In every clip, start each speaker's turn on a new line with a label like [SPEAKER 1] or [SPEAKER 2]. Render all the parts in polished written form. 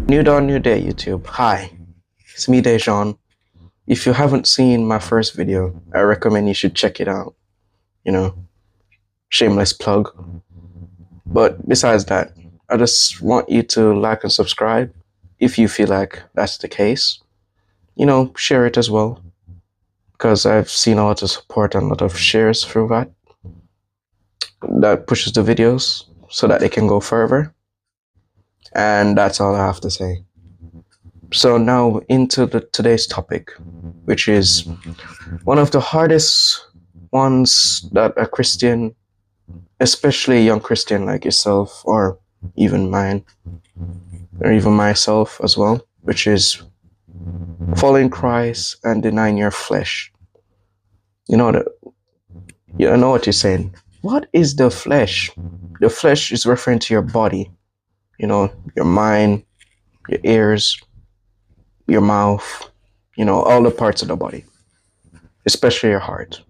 [SPEAKER 1] New dawn, new day, YouTube. Hi, it's me, Dejan. If you haven't seen my first video, I recommend you should check it out. You know, shameless plug. But besides that, I just want you to like and subscribe if you feel like that's the case. Share it as well because I've seen a lot of support and a lot of shares through that. That pushes the videos so that they can go further. And that's all I have to say. So now into today's topic, which is one of the hardest ones that a Christian, especially a young Christian like yourself, or even mine, or even myself as well, which is following Christ and denying your flesh. You know what you're saying. What is the flesh? The flesh is referring to your body, your mind, your ears, your mouth, all the parts of the body, especially your heart.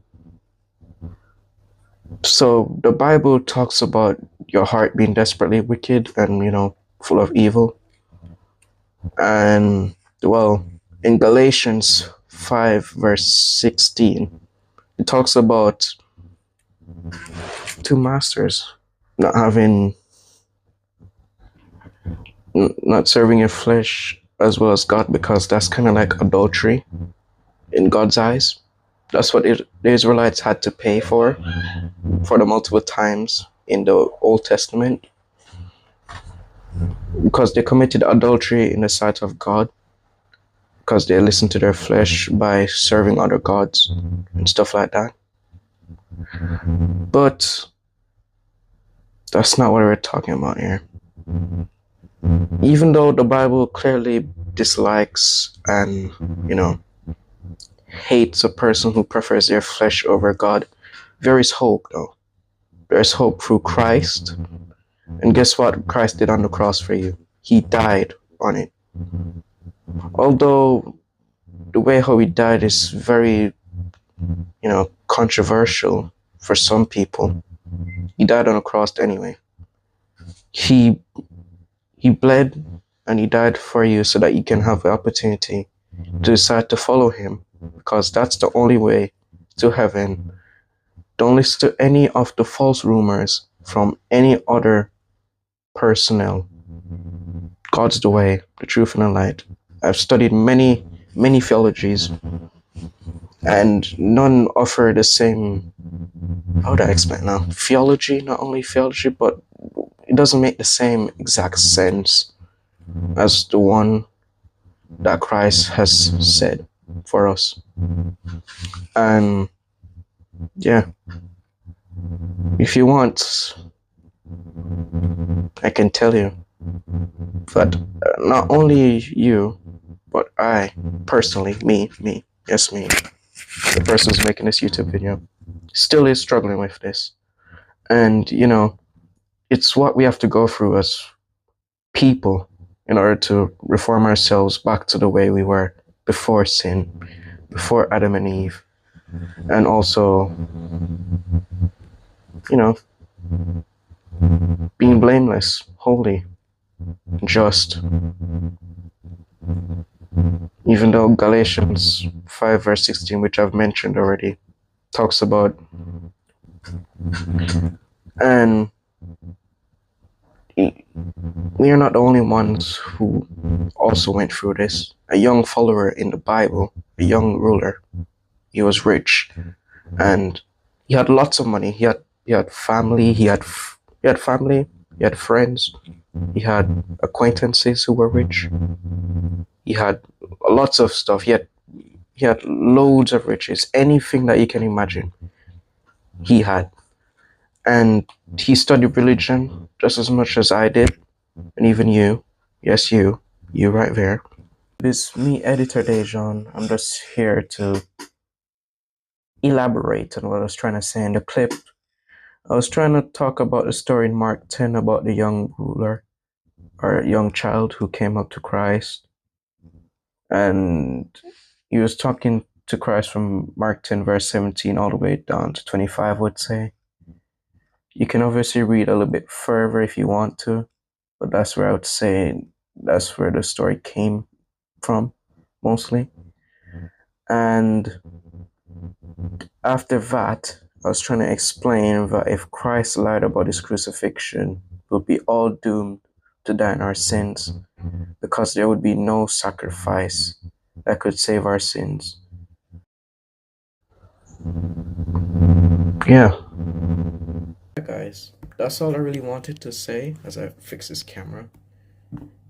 [SPEAKER 1] So the Bible talks about your heart being desperately wicked and, full of evil. And, well, in Galatians 5, verse 16, it talks about two masters not serving your flesh as well as God, because that's kind of like adultery in God's eyes. That's what the Israelites had to pay for the multiple times in the Old Testament, because they committed adultery in the sight of God, because they listened to their flesh by serving other gods and stuff like that. But that's not what we're talking about here. Even though the Bible clearly dislikes and, hates a person who prefers their flesh over God, there is hope though. There's hope through Christ. And guess what Christ did on the cross for you? He died on it. Although the way how he died is very, controversial for some people, he died on a cross anyway. He bled and he died for you so that you can have the opportunity to decide to follow him, because that's the only way to heaven. Don't listen to any of the false rumors from any other personnel. God's the way, the truth, and the light. I've studied many theologies, and none offer the same, how do I explain now? Theology, not only theology, but it doesn't make the same exact sense as the one that Christ has said for us. And yeah, if you want, I can tell you that not only you, but I personally, me, yes, me, the person who's making this YouTube video, still is struggling with this. And, it's what we have to go through as people in order to reform ourselves back to the way we were before sin, before Adam and Eve. And also, being blameless, holy, just. Even though Galatians 5 verse 16, which I've mentioned already, talks about, and we are not the only ones who also went through this. A young follower in the Bible, a young ruler, he was rich and he had lots of money. He had family, he had friends, he had acquaintances who were rich. He had lots of stuff. He had loads of riches. Anything that you can imagine, he had. And he studied religion just as much as I did, and even you. Yes, you right there. This is me, Editor Dejan. I'm just here to elaborate on what I was trying to say in the clip. I was trying to talk about the story in Mark 10 about the young ruler, or young child who came up to Christ. And he was talking to Christ from Mark 10 verse 17 all the way down to 25, I would say. You can obviously read a little bit further if you want to, but that's where I would say That's where the story came from, mostly. And after that, I was trying to explain that if Christ lied about his crucifixion, we'll be all doomed to die in our sins because there would be no sacrifice that could save our sins. Yeah. Guys, that's all I really wanted to say as I fix this camera.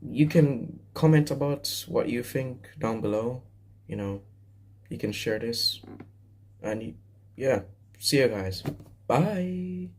[SPEAKER 1] You can comment about what you think down below. You know, you can share this. And yeah, see you guys. Bye.